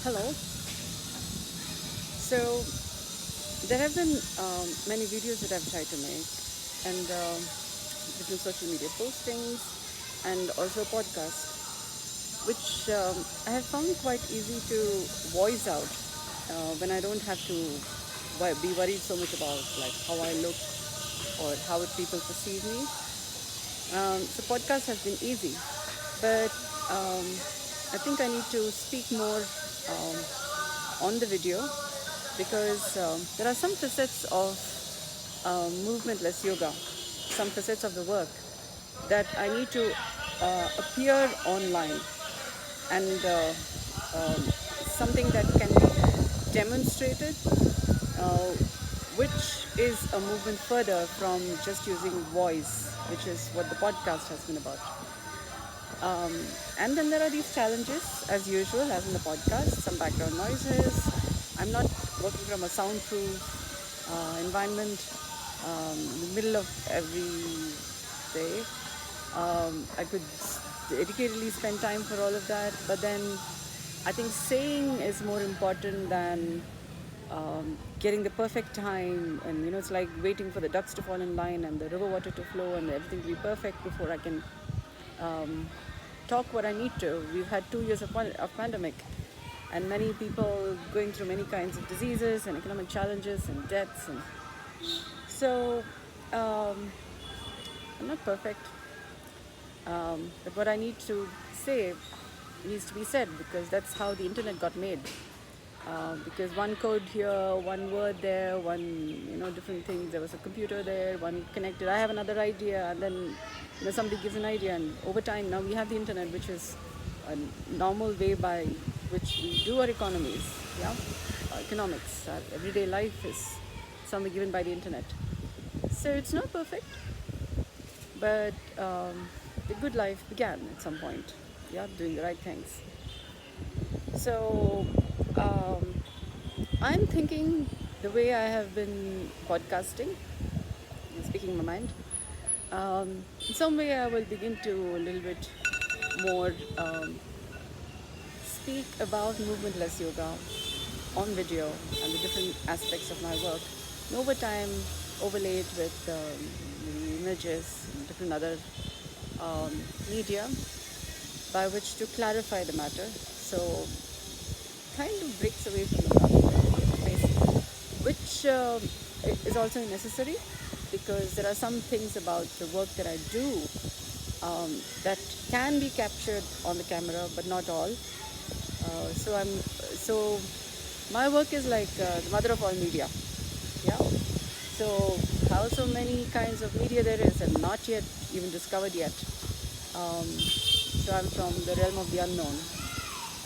Hello. So there have been many videos that I've tried to make, and different social media postings, and also a podcast, which I have found quite easy to voice out when I don't have to be worried so much about like how I look or how people perceive me. So podcast has been easy, but um, I think I need to speak more um, on the video because there are some facets of movementless yoga, some facets of the work that I need to appear online and something that can be demonstrated, uh, which is a movement further from just using voice, which is what the podcast has been about. Um, and then there are these challenges, as usual, as in the podcast, some background noises. I'm not working from a soundproof environment in the middle of every day. I could dedicatedly spend time for all of that, but then I think saying is more important than getting the perfect time. And it's like waiting for the ducks to fall in line and the river water to flow and everything to be perfect before I can um, talk what I need to. We've had 2 years of pandemic, and many people going through many kinds of diseases and economic challenges and deaths, and so um, I'm not perfect, but what I need to say needs to be said because that's how the internet got made. Because one code here, one word there, one different things. There was a computer there, one connected. I have another idea, and then somebody gives an idea, and over time now we have the internet, which is a normal way by which we do our economies. Yeah, economics. Our everyday life is somewhere given by the internet. So it's not perfect, but the good life began at some point. Yeah, doing the right things. So I'm thinking the way I have been podcasting, speaking my mind. In some way, I will begin to a little bit more speak about movementless yoga on video and the different aspects of my work. And over time, overlaid with images and different other um, media by which to clarify the matter. So kind of breaks away from the pace, which is also necessary because there are some things about the work that I do that can be captured on the camera, but not all. So my work is like the mother of all media. Yeah. So how so many kinds of media there is and not yet even discovered yet. So I'm from the realm of the unknown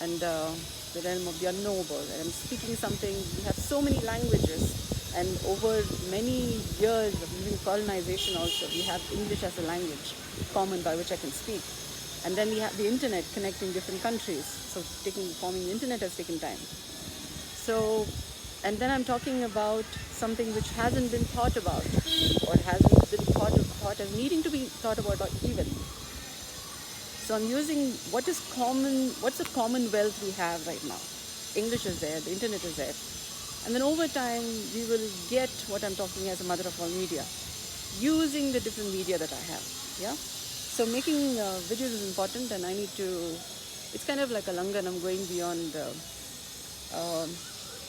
and the realm of the unknowable. And I'm speaking something. We have so many languages, and over many years of even colonization, also we have English as a language common by which I can speak. And then we have the internet connecting different countries. So forming the internet has taken time. So, and then I'm talking about something which hasn't been thought about, or hasn't been thought as needing to be thought about even. So I'm using what's the commonwealth we have right now. English is there, the internet is there. And then over time, we will get what I'm talking as a mother of all media, using the different media that I have. Yeah. So making videos is important, and I need to. It's kind of like a langan. I'm going beyond.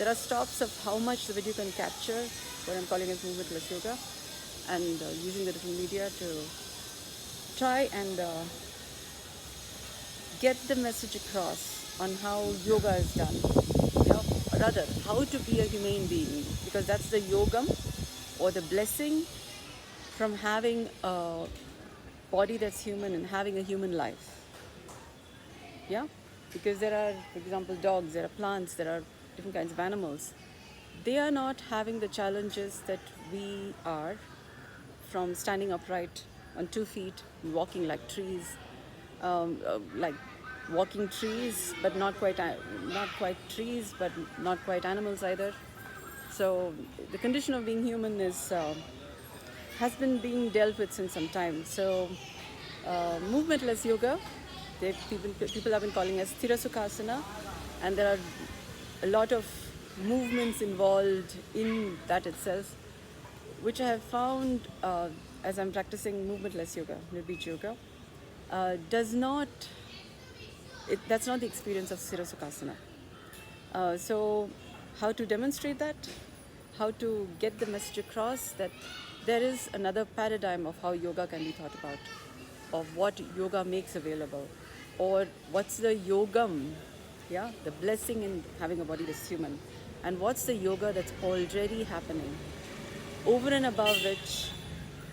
There are stops of how much the video can capture, what I'm calling as movementless yoga, and using the different media to try and get the message across on how yoga is done. Or rather, how to be a humane being, because that's the yogam or the blessing from having a body that's human and having a human life. Yeah, because there are, for example, dogs, there are plants, there are different kinds of animals. They are not having the challenges that we are, from standing upright on 2 feet, walking like trees, like walking trees, but not quite trees, but not quite animals either. So the condition of being human has been being dealt with since some time. So movementless yoga, people have been calling as Thira Sukhasana, and there are a lot of movements involved in that itself, which I have found as I'm practicing movementless yoga, Nirbij yoga, does not, that's not the experience of Sirasukasana. So, how to demonstrate that? How to get the message across that there is another paradigm of how yoga can be thought about, of what yoga makes available, or what's the yogam, yeah, the blessing in having a body that's human, and what's the yoga that's already happening, over and above which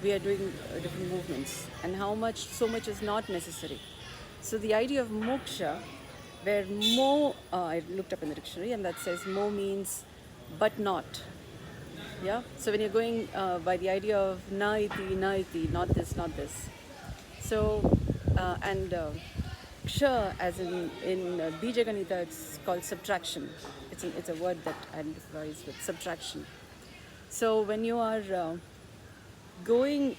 we are doing different movements, and how much, so much is not necessary. So the idea of moksha, where mo, I looked up in the dictionary, and that says mo means but not. Yeah. So when you're going by the idea of na iti, not this, not this. So and ksha, as in Bija Ganita, it's called subtraction. It's a word that identifies with subtraction. So when you are going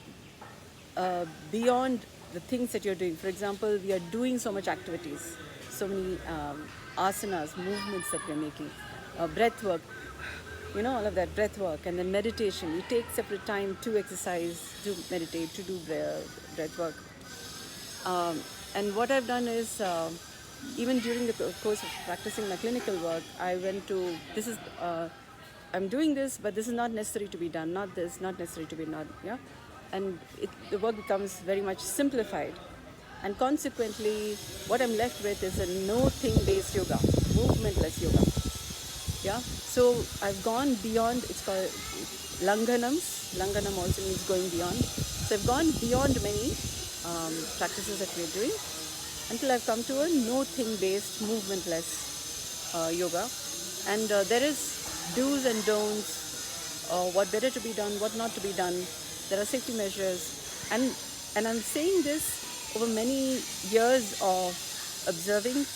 beyond the things that you're doing, for example, we are doing so much activities, so many asanas, movements that we're making, breath work, all of that breath work, and then meditation. You take separate time to exercise, to meditate, to do breath work. And what I've done is, even during the course of practicing my clinical work, I went to, I'm doing this, but this is not necessary to be done, not this, not necessary to be done, yeah? And the work becomes very much simplified. And consequently, what I'm left with is a no-thing-based yoga, movementless yoga. Yeah. So I've gone beyond. It's called langhanams. Langhanam also means going beyond. So I've gone beyond many practices that we're doing until I've come to a no-thing-based, movementless yoga. And there is do's and don'ts, what better to be done, what not to be done. There are safety measures, and I'm saying this over many years of observing.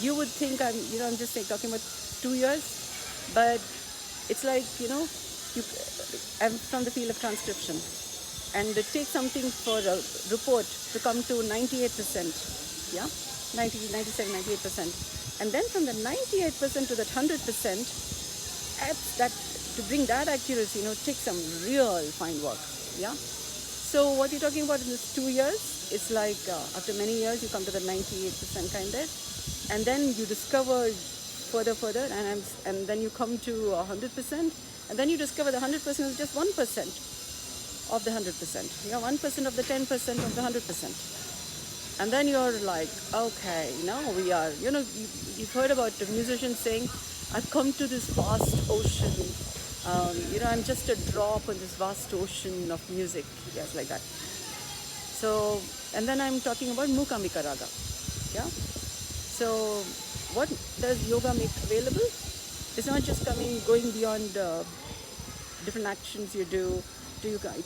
You would think I'm just talking about 2 years, but it's like, I'm from the field of transcription, and it takes something for a report to come to 98%, yeah, 90, 97, 98%, and then from the 98% to that 100%, that to bring that accuracy, takes some real fine work, yeah. So what you're talking about in this 2 years, it's like after many years you come to the 98% kind of, and then you discover further, and then you come to 100%, and then you discover the 100% is just 1% of the 100%, 1% of the 10% of the 100%, and then you're like, okay, now we are, you've heard about the musicians saying, I've come to this vast ocean. I'm just a drop in this vast ocean of music. Yes, like that. So, and then I'm talking about Mukamika Raga. Yeah. So, what does yoga make available? It's not just going beyond different actions you do,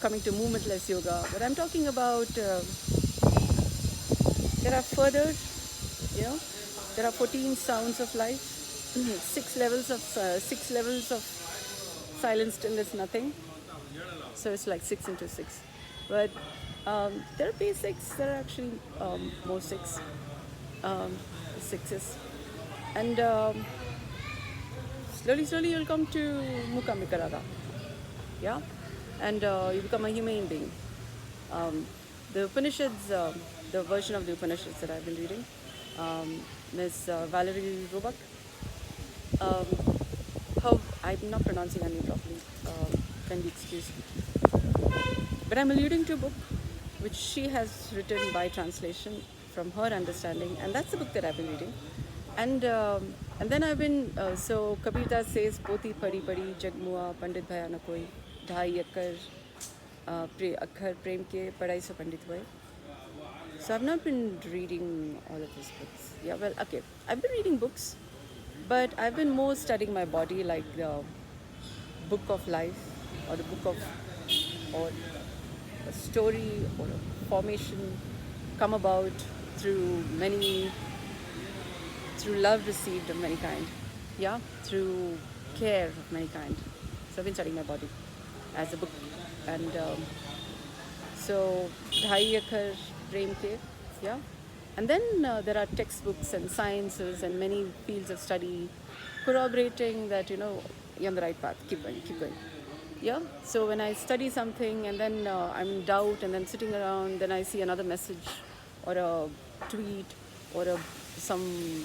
coming to movementless yoga. But I'm talking about, there are further, there are 14 sounds of life, 6 levels of silence, stillness, nothing. So it's like 6 into 6. But there are basics, there are actually more sixes. And slowly you'll come to Mukamika Raga. Yeah? And you become a human being. The Upanishads, the version of the Upanishads that I've been reading, Miss Valerie Robach, how I'm not pronouncing her name properly, can be excused. But I'm alluding to a book which she has written by translation from her understanding, and that's the book that I've been reading. And then I've been, so Kabir Das says, Poti padi padi jagmua pandit bhaya na koi, dhai akhar prem ke padai so pandit bhai. So I've not been reading all of these books. Yeah, well, okay, I've been reading books, but I've been more studying my body, like the book of life, or the book of, or a story, or a formation come about through love received of many kind, yeah, through care of many kind. So I've been studying my body as a book, and so Dhai Akhar Prem Ke, yeah, And then there are textbooks and sciences and many fields of study corroborating that, you're on the right path. Keep going, keep going. Yeah. So when I study something and then I'm in doubt and then sitting around, then I see another message or a tweet or some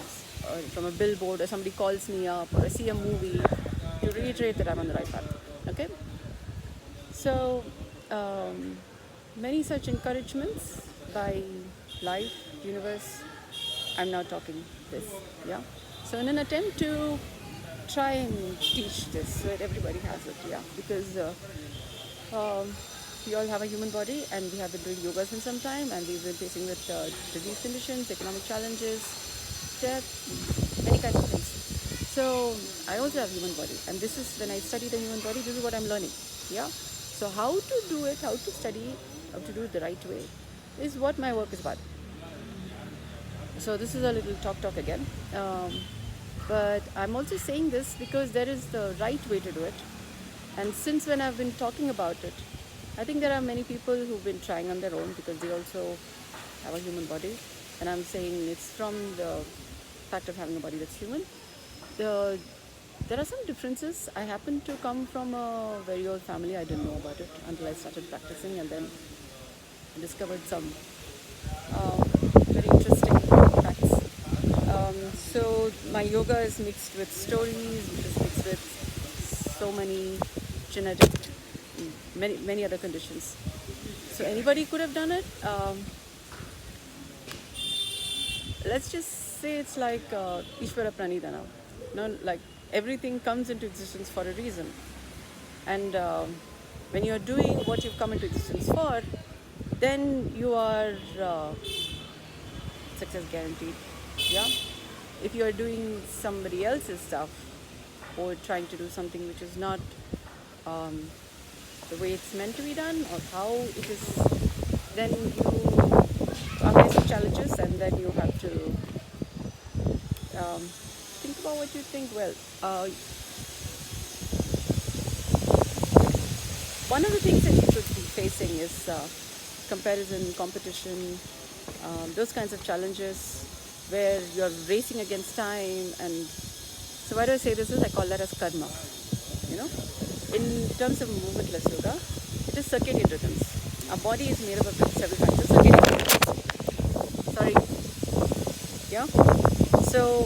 from a billboard, or somebody calls me up, or I see a movie to reiterate that I'm on the right path. Okay. So many such encouragements by life, universe. I'm now talking this. Yeah. So in an attempt to try and teach this so that everybody has it, yeah, because we all have a human body and we have been doing yoga since some time, and we've been facing with disease conditions, economic challenges, death, many kinds of things. So I also have human body, and this is when I study the human body, this is what I'm learning. Yeah. So how to do it, how to study, how to do it the right way is what my work is about. So this is a little talk again. But I'm also saying this because there is the right way to do it. And since when I've been talking about it, I think there are many people who've been trying on their own because they also have a human body. And I'm saying it's from the fact of having a body that's human. There are some differences. I happen to come from a very old family. I didn't know about it until I started practicing, and then discovered some very interesting facts. So my yoga is mixed with stories, which is mixed with so many genetic, many other conditions. So anybody could have done it. Let's just say it's like Ishvara Pranidhana. Like everything comes into existence for a reason. And when you're doing what you've come into existence for, then you are success guaranteed. Yeah. If you are doing somebody else's stuff or trying to do something which is not the way it's meant to be done or how it is, then you are facing challenges, and then you have to think about what you think. Well, one of the things that you could be facing is comparison, competition, those kinds of challenges where you're racing against time. And so why do I say this is, I call that as karma. In terms of movementless yoga, it is circadian rhythms. Our body is made up of several kinds of circadian rhythms. Sorry. Yeah. So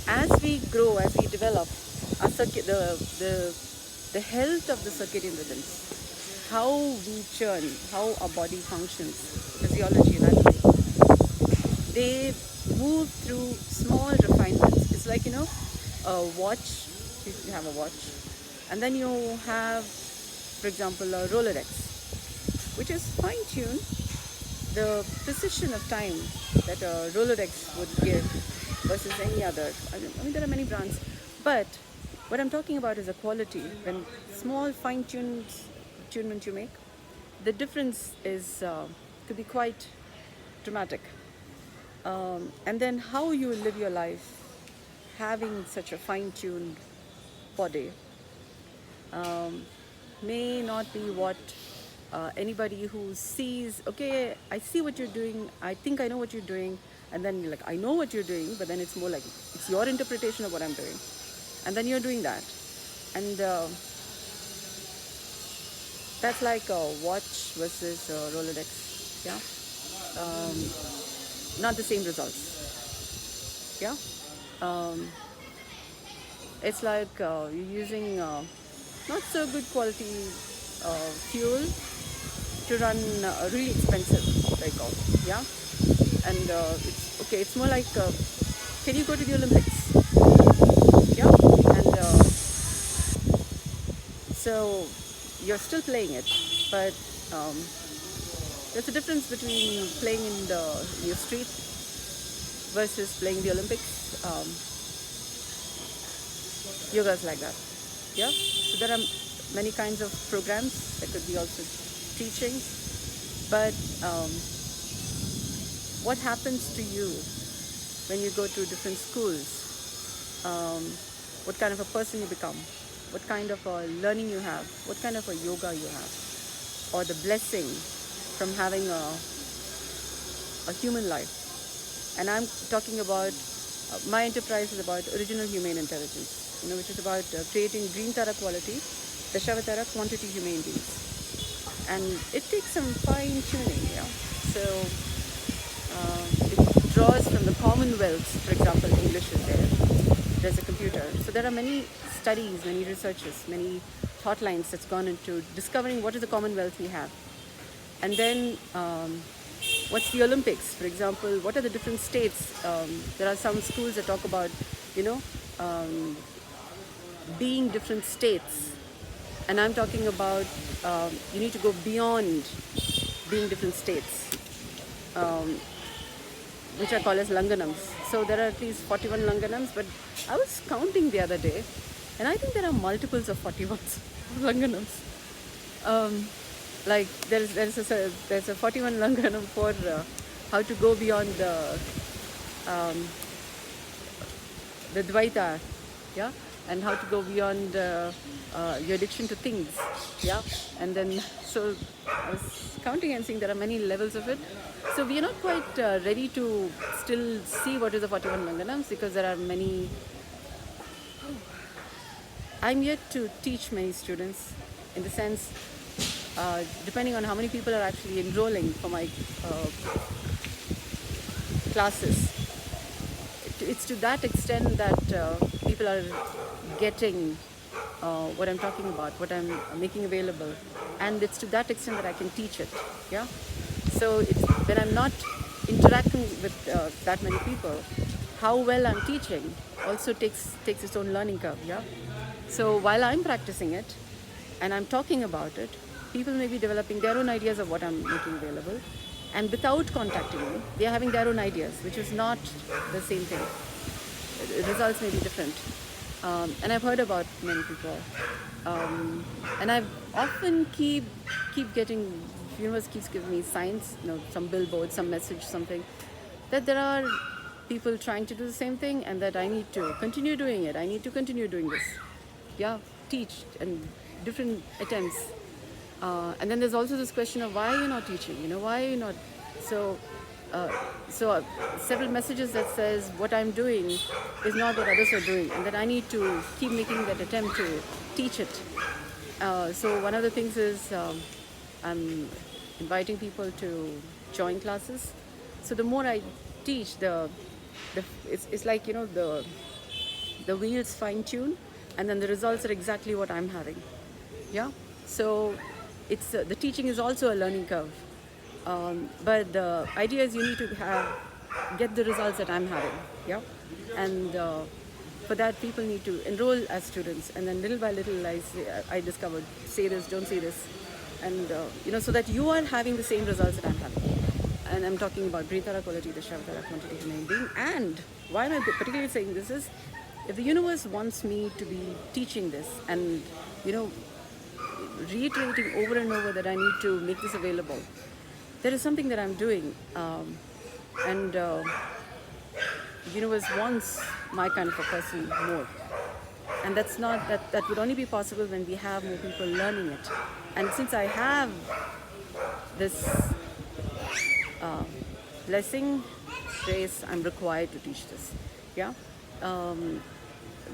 as we grow, as we develop, our the health of the circadian rhythms, how we churn, how our body functions, physiology, anatomy, they move through small refinements. It's like, a watch. You have a watch, and then you have, for example, a Rolodex, which is fine-tuned. The precision of time that a Rolodex would give versus any other. I mean, there are many brands, but what I'm talking about is a quality. When small fine-tuned tunement you make, the difference is could be quite dramatic. And then how you live your life having such a fine-tuned body may not be what anybody who sees, okay, I see what you're doing, I think I know what you're doing, and then you're like, I know what you're doing, but then it's more like, it's your interpretation of what I'm doing. And then you're doing that. And that's like a watch versus a Rolodex, yeah? Not the same results, yeah? It's like you're using not so good quality fuel to run a really expensive vehicle, yeah? And it's okay, it's more like, can you go to the Olympics? Yeah? And so you're still playing it, but there's a difference between playing in your street versus playing the Olympics. Yoga is like that. Yeah. So there are many kinds of programs. There could be also teachings. But what happens to you when you go to different schools? What kind of a person you become? What kind of a learning you have? What kind of a yoga you have? Or the blessing from having a human life And I'm talking about, my enterprise is about original humane intelligence, which is about creating green Tara quality, Dashavatara quantity humane beings. And it takes some fine tuning, So it draws from the commonwealth, for example, English is there. There's a computer. So there are many studies, many researches, many thought lines that's gone into discovering what is the commonwealth we have. And then what's the Olympics, for example, what are the different states? There are some schools that talk about, being different states. And I'm talking about you need to go beyond being different states, which I call as Langanams. So there are at least 41 Langanams, but I was counting the other day, and I think there are multiples of 41s Langanams. Like there's a 41 Langanam for how to go beyond the Dvaita, and how to go beyond your addiction to things, and then so I was counting and seeing there are many levels of it. So we are not quite ready to still see what is the 41 Langanams, because there are many. I'm yet to teach many students, in the sense, depending on how many people are actually enrolling for my classes. It's to that extent that people are getting what I'm talking about, what I'm making available, and it's to that extent that I can teach it. So when I'm not interacting with that many people, how well I'm teaching also takes its own learning curve. So while I'm practicing it and I'm talking about it, people may be developing their own ideas of what I'm making available, and without contacting me, they are having their own ideas, which is not the same thing. Results may be different. And I've heard about many people, and I often keep getting, the universe keeps giving me signs, some billboard, some message, something, that there are people trying to do the same thing, and that I need to continue doing it. I need to continue doing this. Teach, and different attempts. And then there's also this question of why you're not teaching, why are you not? So several messages that says what I'm doing is not what others are doing, and that I need to keep making that attempt to teach it. So one of the things is I'm inviting people to join classes. So the more I teach, it's like the wheels fine tune, and then the results are exactly what I'm having. So it's the teaching is also a learning curve, but the idea is you need to get the results that I'm having. And for that, people need to enroll as students, and then little by little I discovered, say this, don't say this, and so that you are having the same results that I'm having. And I'm talking about Britara quality, the Shavtara quantity human being. And why am I particularly saying this is, if the universe wants me to be teaching this and reiterating over and over that I need to make this available, there is something that I'm doing, and the universe wants my kind of a person more. And that's not that would only be possible when we have more people learning it. And since I have this blessing, grace, I'm required to teach this.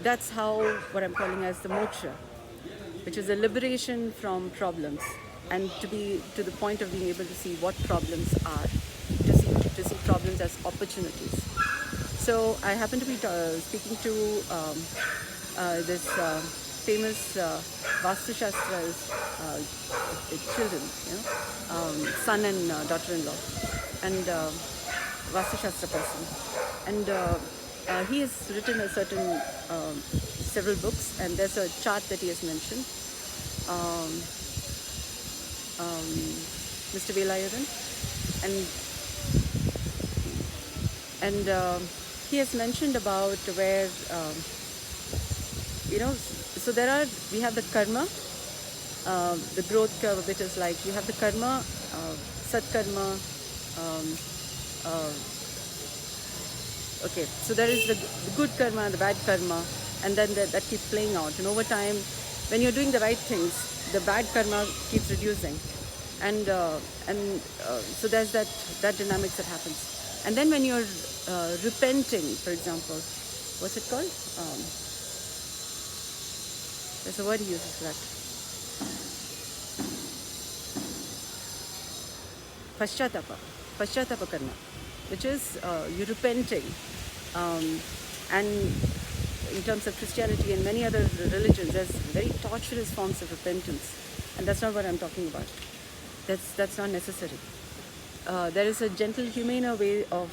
That's how, what I'm calling as the moksha, which is a liberation from problems, and to be to the point of being able to see what problems are, to see problems as opportunities. So I happen to be speaking to this famous Vastu Shastra's children, son and daughter-in-law, and Vastu Shastra person, and he has written a certain several books, and there's a chart that he has mentioned, Mr. Velayathan, and he has mentioned about where so we have the karma, the growth curve of it is like you have the karma, sat karma, okay, so there is the good karma and the bad karma, and then that keeps playing out. And over time, when you're doing the right things, the bad karma keeps reducing, and so there's that dynamics that happens. And then when you're repenting, for example. What's it called? There's a word he uses for that. Pashyatapa karma, which is you repenting. And in terms of Christianity and many other religions, there's very torturous forms of repentance. And that's not what I'm talking about. That's not necessary. There is a gentle, humaner way of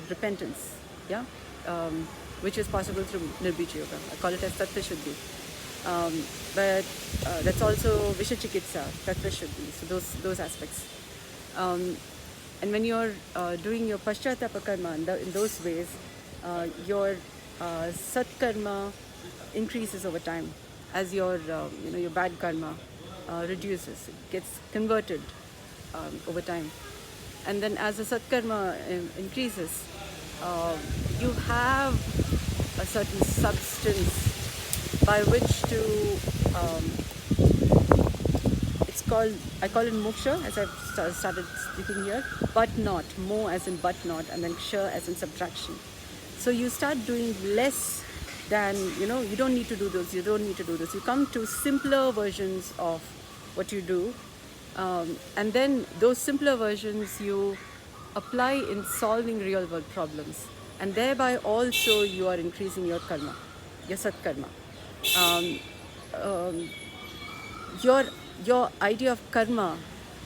repentance, yeah, which is possible through Nirbija Yoga. I call it as Tattva Shuddhi. But that's also Vishachikitsa, Tattva Shuddhi, so those aspects. And when you're doing your Paschatapa karma in those ways, your Satkarma increases over time as your your bad karma reduces. It gets converted over time. And then as the Satkarma increases, you have a certain substance by which to, I call it moksha, as I've started speaking here, but not, mo as in but not, and then ksha as in subtraction. So you start doing less than, you don't need to do those, you don't need to do this. You come to simpler versions of what you do, and then those simpler versions you apply in solving real world problems, and thereby also you are increasing your karma, your satkarma. Your idea of karma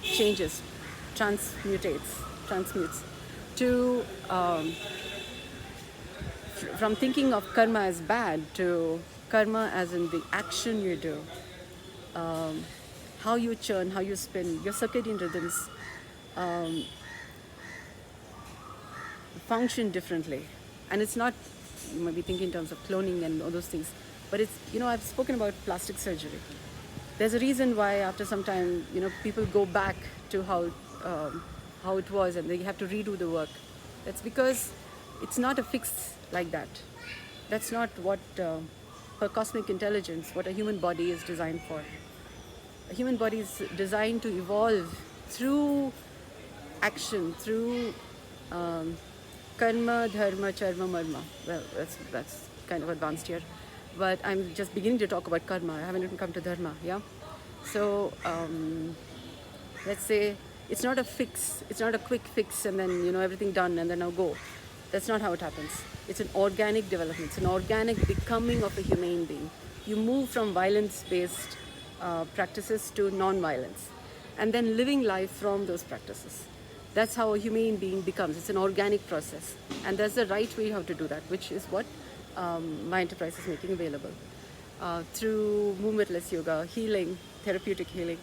changes, transmutes to from thinking of karma as bad to karma as in the action you do, how you churn, how you spin, your circadian rhythms function differently. And it's not, you might be thinking in terms of cloning and all those things, but it's, I've spoken about plastic surgery. There's a reason why after some time, people go back to how it was and they have to redo the work. That's because it's not a fix like that. That's not what per cosmic intelligence, what a human body is designed for. A human body is designed to evolve through action, through karma, dharma, charma, marma. Well, that's kind of advanced here, but I'm just beginning to talk about karma. I haven't even come to dharma, yeah? So let's say it's not a fix, it's not a quick fix and then, everything done and then now go. That's not how it happens. It's an organic development. It's an organic becoming of a human being. You move from violence-based practices to non-violence, and then living life from those practices. That's how a human being becomes. It's an organic process, and that's the right way how to do that, which is what my enterprise is making available through movementless yoga, healing, therapeutic healing,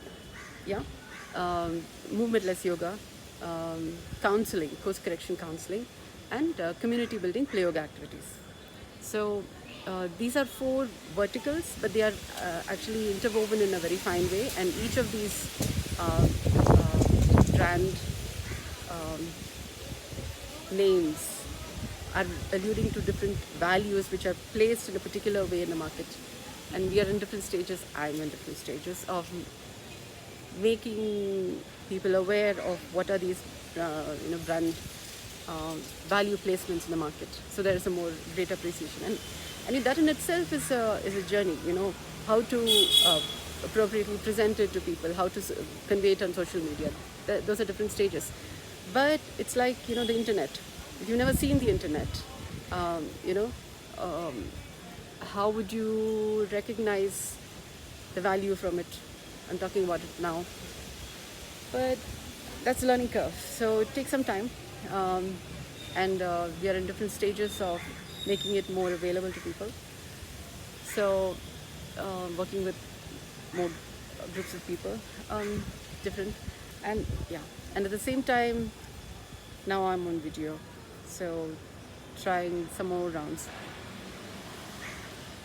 yeah, movementless yoga, counseling, course correction counseling, and community building play yoga activities. So these are 4 verticals, but they are actually interwoven in a very fine way, and each of these brand names are alluding to different values which are placed in a particular way in the market. And we are in different stages, I'm in different stages of making people aware of what are these brand value placements in the market, so there is a more great appreciation, and that in itself is a journey. How to appropriately present it to people, how to convey it on social media. Those are different stages, but it's like the internet. If you've never seen the internet, how would you recognize the value from it? I'm talking about it now, but that's a learning curve, so it takes some time. And we are in different stages of making it more available to people. So working with more groups of people, different, and yeah, and at the same time, now I'm on video, so trying some more rounds.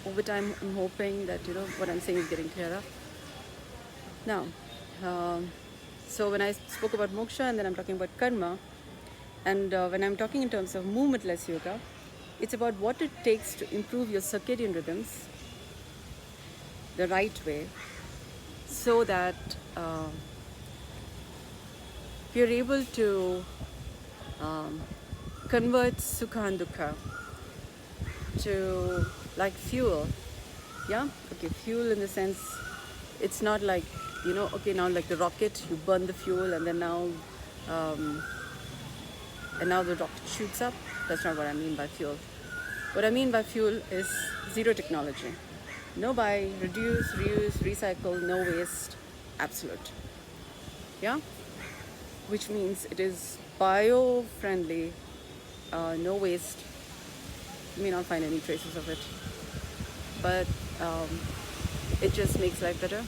Over time, I'm hoping that what I'm saying is getting clearer. Now, so when I spoke about moksha and then I'm talking about karma, and when I'm talking in terms of movementless yoga, it's about what it takes to improve your circadian rhythms the right way, so that you're able to converts sukha and dukkha to like fuel. Yeah, okay, fuel in the sense it's not like, okay, now like the rocket, you burn the fuel and then um, now the rocket shoots up. That's not what I mean by fuel. What I mean by fuel is zero technology. No buy, reduce, reuse, recycle, no waste, absolute. Yeah, which means it is bio-friendly, no waste. You may not find any traces of it, but it just makes life better.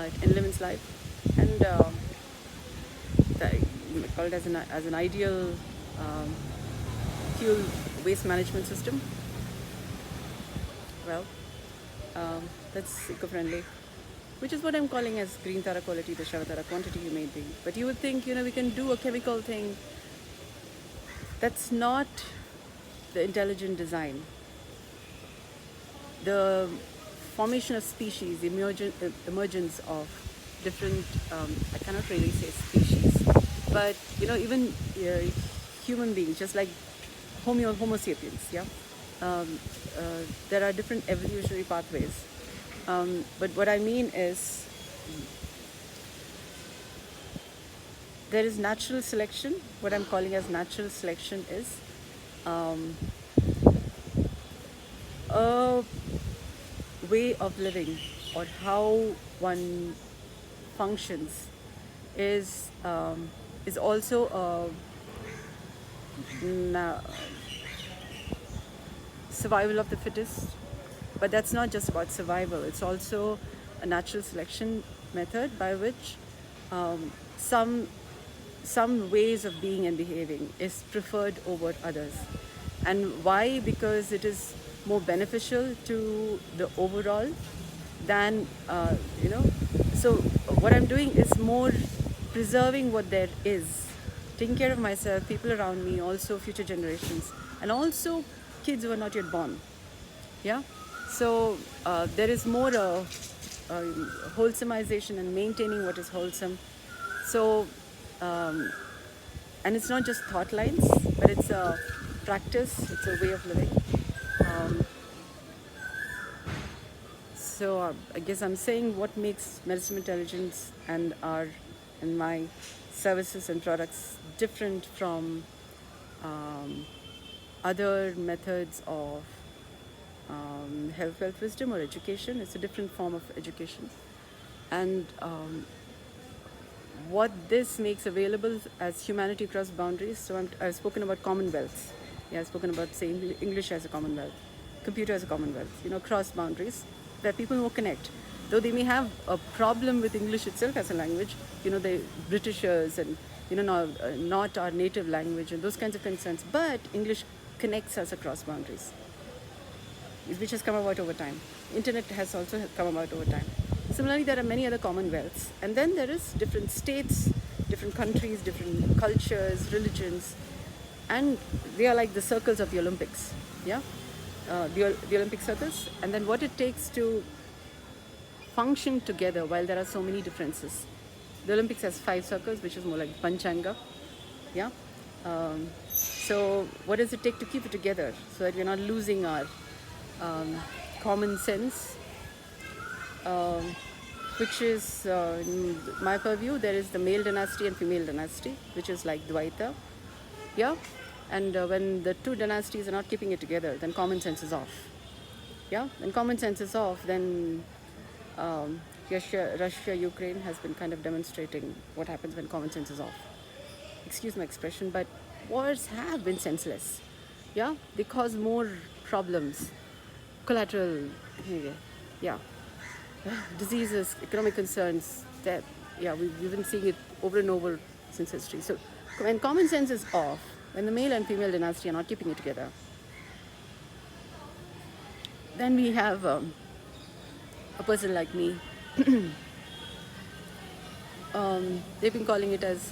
It enlivens life, and called as an ideal fuel waste management system. Well, that's eco-friendly, which is what I'm calling as green Tara quality, the Shavatara quantity you may be. But you would think, we can do a chemical thing. That's not the intelligent design. The formation of species, the emergence of different, I cannot really say species, but even human beings, just like Homo sapiens, yeah. There are different evolutionary pathways. But what I mean is, there is natural selection. What I'm calling as natural selection is a way of living, or how one functions is also a survival of the fittest. But that's not just about survival. It's also a natural selection method by which some ways of being and behaving is preferred over others. And why? Because it is more beneficial to the overall than, So what I'm doing is more preserving what there is, taking care of myself, people around me, also future generations, and also kids who are not yet born. Yeah. So there is more wholesomization and maintaining what is wholesome. So, and it's not just thought lines, but it's a practice, it's a way of living. So I guess I'm saying what makes medicine intelligence and my services and products different from other methods of health, wealth, wisdom, or education. It's a different form of education. And what this makes available as humanity across boundaries. So I've spoken about commonwealths. Yeah, I've spoken about saying English as a commonwealth, computer as a commonwealth, cross boundaries, where people will connect. Though they may have a problem with English itself as a language, the Britishers and, not our native language and those kinds of concerns, but English connects us across boundaries, which has come about over time. Internet has also come about over time. Similarly, there are many other commonwealths. And then there is different states, different countries, different cultures, religions, and they are like the circles of the Olympics. Yeah, the Olympic circles. And then what it takes to function together while there are so many differences. The Olympics has 5 circles, which is more like Panchanga. Yeah. So what does it take to keep it together so that we're not losing our common sense? Which is, in my purview, there is the male dynasty and female dynasty, which is like Dvaita. Yeah. And when the two dynasties are not keeping it together, then common sense is off. Yeah. When common sense is off, then Russia, Ukraine has been kind of demonstrating what happens when common sense is off. Excuse my expression, but wars have been senseless. Yeah, they cause more problems, collateral, yeah, diseases, economic concerns. That, yeah, we've been seeing it over and over since history. So when common sense is off, when the male and female dynasty are not keeping it together, then we have a person like me. They've been calling it as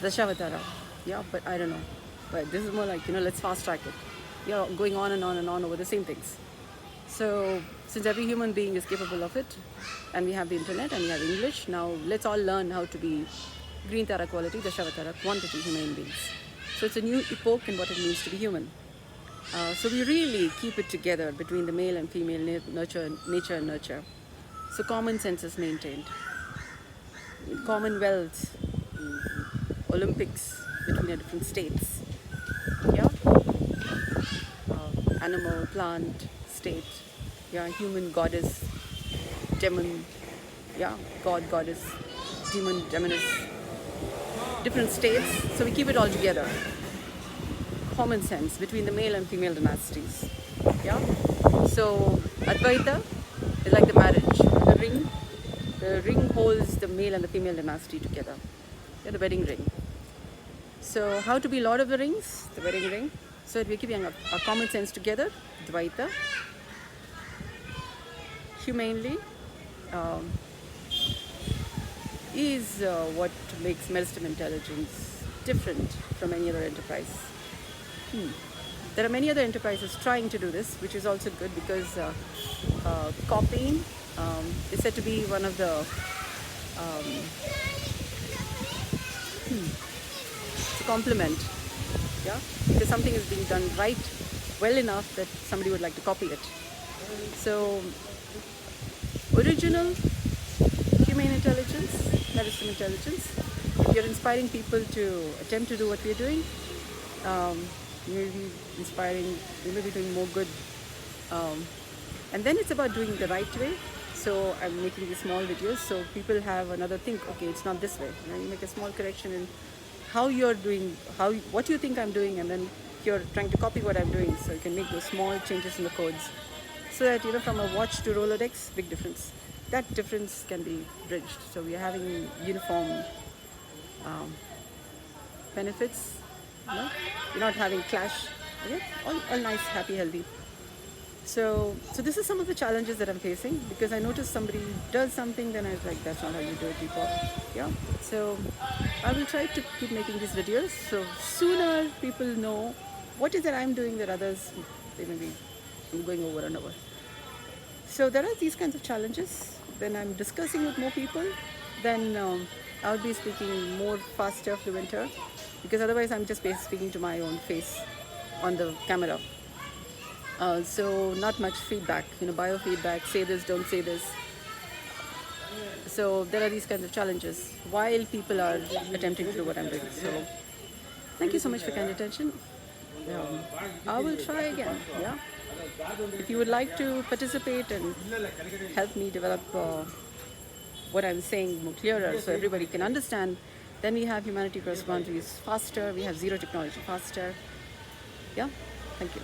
Dashavatara. Yeah, but I don't know. But this is more like, let's fast track it. Yeah, going on and on and on over the same things. So since every human being is capable of it, and we have the internet and we have English, now let's all learn how to be green Tara quality, Dashavatara quantity human beings. So it's a new epoch in what it means to be human. So we really keep it together between the male and female, nature and nurture. So common sense is maintained. Commonwealth, Olympics between the different states. Yeah, animal, plant, state. Yeah, human, goddess, demon. Yeah, god, goddess, demon, demoness. Different states. So we keep it all together. Common sense between the male and female dynasties. Yeah. So Advaita is like the marriage. The ring holds the male and the female dynasty together. Yeah, the wedding ring. So how to be Lord of the Rings? The wedding ring. So we're keeping our common sense together. Dvaita. Humanely is what makes maritime intelligence different from any other enterprise. There are many other enterprises trying to do this, which is also good because copying is said to be one of the it's a compliment, yeah, because something is being done right, well enough that somebody would like to copy it. So original human intelligence, maritime intelligence. If you're inspiring people to attempt to do what we're doing, you may be inspiring, you may be doing more good. And then it's about doing the right way. So I'm making these small videos so people have another think, okay, it's not this way. You make a small correction in how you're doing, what you think I'm doing, and then you're trying to copy what I'm doing. So you can make those small changes in the codes. So that, from a watch to Rolodex, big difference. That difference can be bridged. So we are having uniform benefits. You're not having clash. Okay? All nice, happy, healthy. So this is some of the challenges that I'm facing because I noticed somebody does something, then I was like, that's not how you do it, people. Yeah. So I will try to keep making these videos. So sooner people know what is that I'm doing that others, they may be going over and over. So there are these kinds of challenges. When I'm discussing with more people, then I'll be speaking more faster, fluenter, because otherwise I'm just speaking to my own face on the camera. So not much feedback, biofeedback, say this, don't say this. So there are these kinds of challenges while people are attempting to do what I'm doing. So thank you so much for kind attention. I will try again. Yeah. If you would like to participate and help me develop what I'm saying more clearer so everybody can understand, then we have Humanity Cross Boundaries faster, we have Zero Technology faster. Yeah, thank you.